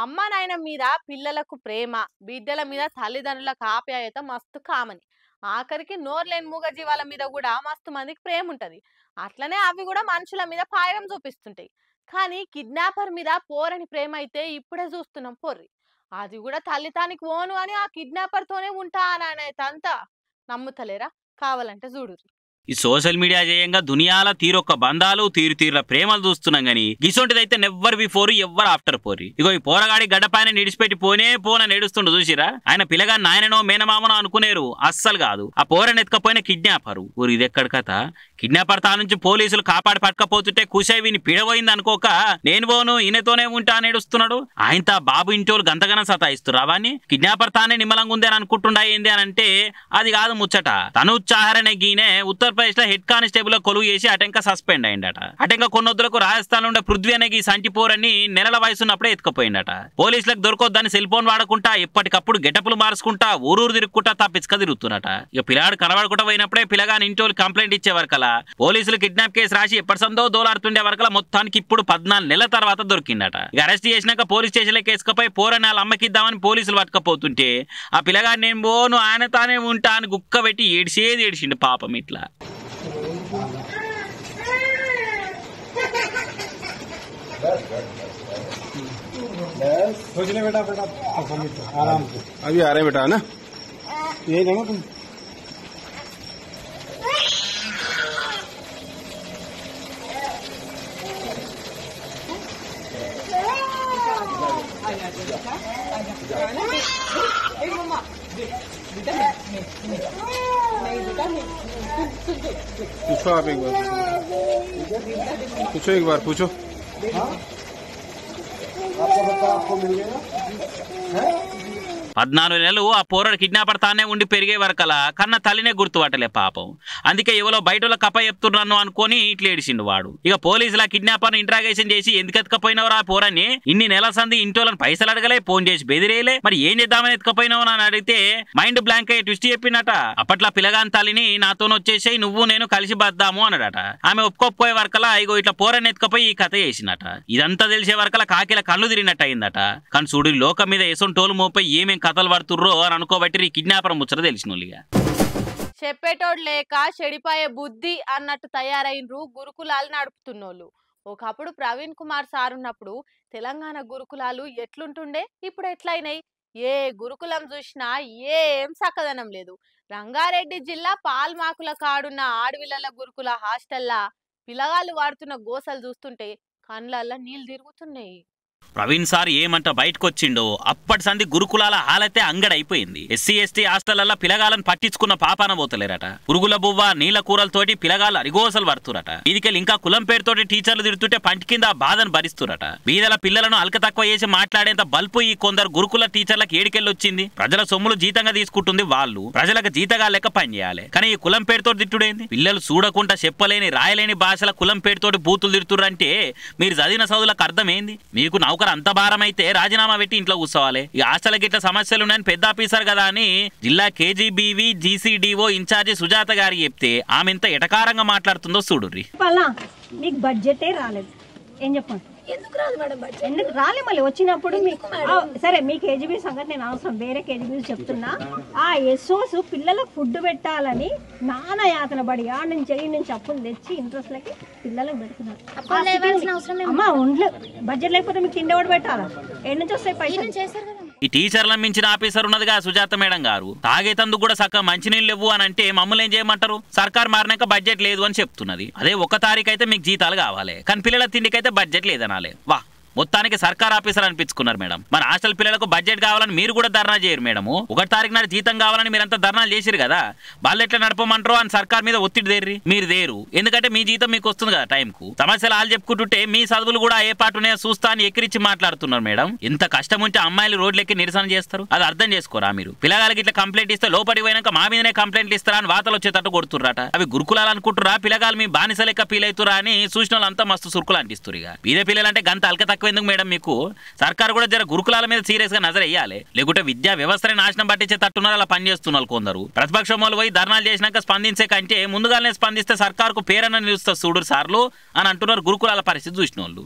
అమ్మ నాయన మీద పిల్లలకు ప్రేమ, బిడ్డల మీద తల్లిదండ్రులకు ఆప్యాయత మస్తు కామని. ఆఖరికి నోరులేని మూగజీవాల మీద కూడా మస్తు మందికి ప్రేమ ఉంటది. అట్లనే అవి కూడా మనుషుల మీద పాయడం చూపిస్తుంటాయి. కానీ కిడ్నాపర్ మీద పోరని ప్రేమ అయితే ఇప్పుడే చూస్తున్నాం పొర్రి. అది కూడా తల్లితానికి ఓను అని ఆ కిడ్నాపర్ తోనే ఉంటా అని అనేది అంతా నమ్ముతలేరా? కావాలంటే చూడుర్రి. ఈ సోషల్ మీడియా చేయంగా దునియాల తీరొక్క బంధాలు తీరుల ప్రేమలు చూస్తున్నాం గానీ గిసొంటిదైతే నెవ్వర్ బిఫోర్ ఎవ్వర్ ఆఫ్టర్ పోరి. ఇగో ఈ పోరగాడి గడ్డపైన నిడిచిపెట్టి పోన నేడుస్తుండు చూసిరా. ఆయన పిల్లగా నాయననో మేనమామనో అనుకునేరు, అస్సలు కాదు. ఆ పోరని ఎత్తుకపోయిన కిడ్నాపరు. ఊరు ఇది ఎక్కడ కథ? కిడ్నాపర్ తా నుంచి పోలీసులు కాపాడి పట్టుకపోతుంటే కుషై విని పిడబోయింది అనుకోక నేను పోను ఈయనతోనే ఉంటా నేడుస్తున్నాడు. ఆయన బాబు ఇంటోళ్ళు గంతగనం సతాయిస్తున్నారు. అవన్నీ కిడ్నాపర్ తానే నిమ్మలంగా ఉంది అని అనుకుంటుండా ఏంది అని అంటే అది కాదు ముచ్చట. తను చాహరనే గీనే ఉత్తరప్రదేశ్ లో హెడ్ కానిస్టేబుల్ కొలువు చేసి అటెంక సస్పెండ్ అయిందట. అటెంక కొన్నొద్దులకు రాజస్థాన్ ఉండే పృథ్వీ అనే సంటి పోరని నెలల వయసున్నప్పుడే ఎత్తుకపోయిందట. పోలీసులకు దొరకొద్దని సెల్ ఫోన్ వాడుకుంటా ఎప్పటికప్పుడు గెటపులు మార్చుకుంటా ఊరూరు తిరుగుకుంటా తప్పించుక తిరుగుతున్నట. ఇక పిల్లాడు కనబడుకుంటా పోయినప్పుడే పిల్లగాని ఇంటోళ్ళు కంప్లైంట్ ఇచ్చే వరకలా పోలీసులు కిడ్నాప్ కేసు రాసి ఎప్పటి సందో దోలాడుతుండే వరకలా మొత్తానికి ఇప్పుడు 14 నెలల తర్వాత దొరికిందట. ఇక అరెస్ట్ చేసినాక పోలీస్ స్టేషన్ లో కేసుకపోయి పోరని వాళ్ళ అమ్మకి ఇద్దామని పోలీసులు పట్టుకపోతుంటే ఆ పిల్లగాని నేను పోను ఆయన తానే ఉంటా అని గుక్క పెట్టి ఏడిసిండు పాపం. ఇట్లా सोच ले बेटा बेटा आराम से अभी आ रहे बेटा है ना यही रहना तुम पूछो आप एक बार पूछो 14 నెలలు ఆ పోరడు కిడ్నాపర్ తానే ఉండి పెరిగే వరకలా కన్న తల్లినే గుర్తుపట్టలే పాపం. అందుకే ఎవరో బయటలో కప్ప చెప్తున్నాను అనుకుని ఇట్లా ఏడిసిండు వాడు. ఇక పోలీసుల కిడ్నాపర్ ఇంట్రాగేషన్ చేసి ఎందుకు ఎత్తుకపోయినవరా ఆ పోరాన్ని, ఇన్ని నెలల సంది ఇంటోళ్ళని పైసలు అడగలే, ఫోన్ చేసి బెదిరేయలే, మరి ఏం చేద్దామని ఎత్తుకపోయినావు అని అడిగితే మైండ్ బ్లాంక్ అయ్యి ట్విస్ట్ చెప్పినట. అప్పట్లో పిల్లగాని తల్లిని నాతోనొచ్చేసి నువ్వు నేను కలిసి బద్దాము అన్నాడట. ఆమె ఒప్పుకోపోయే వరకలా ఇగో ఇట్లా పోరాన్ని ఎత్తుకపోయి ఈ కథ చేసినట. ఇదంతా తెలిసే వరకలా కాకిల కళ్ళు తిరిగినట్టు అయిందట. కానీ చూడు లోకం మీద ఎసొంటోలు మోపై ఏమేం కథలు పడుతుర్రో అని అనుకోబట్టి ఈ కిడ్నాపర్ ముచ్చట తెలిసినోళ్ళుగా. చెప్పేటోడు లేక చెడిపోయే బుద్ధి అన్నట్టు తయారైనరు గురుకులాలు నడుపుతున్నోళ్ళు. ఒకప్పుడు ప్రవీణ్ కుమార్ సార్ ఉన్నప్పుడు తెలంగాణ గురుకులాలు ఎట్లుంటుండే, ఇప్పుడు ఎట్లయినాయి? ఏ గురుకులం చూసినా ఏం సక్కదనం లేదు. రంగారెడ్డి జిల్లా పాల్మాకుల కాడున్న ఆడవిల్లల గురుకుల హాస్టల్లా పిల్లగాళ్ళు వాడుతున్న గోసలు చూస్తుంటే కండ్లల్లా నీళ్ళు తిరుగుతున్నాయి. ప్రవీణ్ సార్ ఏమంట బయటకు వచ్చిండో అప్పటి సంది గురుకులాల హాలైతే అంగడైపోయింది. ఎస్సీ ఎస్టీ హాస్టళ్లలో పిల్లగాలను పట్టించుకున్న పాపాన పోతలేరట. పురుగుల బువ్వ నీళ్ల కూరలతోటి పిల్లగాళ్ళు అరిగోసలు పడుతురట. ఇదికెళ్ళి ఇంకా కులం పేరుతోటి టీచర్లు తిడుతుంటే పంటి కింద బాధను భరిస్తురట. బీదల పిల్లలను అల్క తక్కువ చేసి మాట్లాడేంత బల్పు ఈ కొందరు గురుకుల టీచర్లకు ఏడికెళ్ళొచ్చింది. ప్రజల సొమ్ములు జీతంగా తీసుకుంటుంది వాళ్ళు, ప్రజలకు జీతగా లెక్క పనిచేయాలి. కానీ ఈ కులం పేరుతోటి తిట్టుడేంది? పిల్లలు చూడకుండా చెప్పలేని రాయలేని భాషల కులం పేరుతోటి బూతులు తిడుతుర్రంటే మీరు చదివిన చదువులకు అర్థం ఏంది? మీకు నౌకరు అంత భారం అయితే రాజీనామా పెట్టి ఇంట్లో కూర్చోవాలి. ఈ హాస్టల్కి ఇట్లా సమస్యలున్నాయని పెద్ద ఆఫీసర్ కదా అని జిల్లా కేజీబీవీ జీసీడీఓ ఇన్ఛార్జి సుజాత గారికి చెప్తే ఆమె ఎంత ఎటకారంగా మాట్లాడుతుందో చూడుర్రి. మీకు బడ్జెటే రాలేదు ఏం చెప్పండి? ఎందుకు రాదు మేడం బడ్జెట్? ఎందుకు రాలే? మళ్ళీ వచ్చినప్పుడు మీకు సరే మీ కేజీబీ సంగతి నేను అవసరం, వేరే కేజీబీ చెప్తున్నా. ఆ ఎస్ఓస్ పిల్లలకు ఫుడ్ పెట్టాలని నానా యాతన పడి ఆ నుంచి అప్పులు తెచ్చి ఇంట్రెస్ట్లకి పిల్లలకు పెడుతున్నారు. అమ్మా ఒంట్లో బడ్జెట్ లేకపోతే మీకు తిండి ఎవరు పెట్టాలా? ఏడు నుంచి వస్తాయి పైసలు? ఈ టీచర్లను మించిన ఆఫీసర్ ఉన్నదిగా సుజాత మేడం గారు. తాగేతందుకు కూడా సక్క మంచినీళ్ళు లేవు అని అంటే మమ్మల్ని ఏం చేయమంటారు? సర్కార్ మారినాక బడ్జెట్ లేదు అని చెప్తున్నది. అదే 1 తారీఖు అయితే మీకు జీతాలు కావాలి, కానీ పిల్లల తిండికైతే బడ్జెట్ లేదనాలే. వా మొత్తానికి సర్కార్ ఆఫీసర్ అనిపించుకున్నారు మేడం. మన హాస్టల్ పిల్లలకు బడ్జెట్ కావాలని మీరు కూడా ధర్నా చేయరు మేడము. 1 తారీఖు నాడు జీతం కావాలని మీరంతా ధర్నాలు చేసిరు కదా, వాళ్ళు ఎట్లా నడపమంటారో అని సర్కార్ మీద ఒత్తిడి దేర్రి. మీరు దేరు, ఎందుకంటే మీ జీతం మీకు వస్తుంది కదా టైంకు. సమస్యలు వాళ్ళు చెప్పుకుంటుంటే మీ చదువులు కూడా ఏ పాటునే చూస్తా అని ఎక్కిరించి మాట్లాడుతున్నారు మేడం. ఇంత కష్టం ఉంటే అమ్మాయిలు రోడ్లెక్కి నిరసన చేస్తారు, అది అర్థం చేసుకోరా మీరు? పిల్లగాలకి ఇట్లా కంప్లైంట్ ఇస్తే లోపలికి పోయినాక మా మీదనే కంప్లైంట్లు ఇస్తారా అని వార్తలు వచ్చేటట్టు కొడుతుర్రట. అవి గురుకులాలు అనుకుంటురా, పిల్లగాలు మీ బానిస లెక్క ఫీల్ అవుతురా అని చూసిన వాళ్ళంతా మస్తు సురుకులు అంటిస్తారు. ఇక బీద పిల్లలంటే గంత అల్క తక్కువ ఎందుకు మేడం మీకు? సర్కారు కూడా జర గురుకులాల మీద సీరియస్ గా నజర్ వేయాలి, లేకుంటే విద్యా వ్యవస్థని నాశనం పట్టించే తట్టున్నారు అలా పనిచేస్తున్నారు కొందరు. ప్రతిపక్షం వాళ్ళు పోయి ధర్నాలు చేసినాక స్పందించే కంటే ముందుగానే స్పందిస్తే సర్కారుకు పేరన్న నిలుస్తారు చూడు సార్లు అని అంటున్నారు గురుకులాల పరిస్థితి చూసిన వాళ్ళు.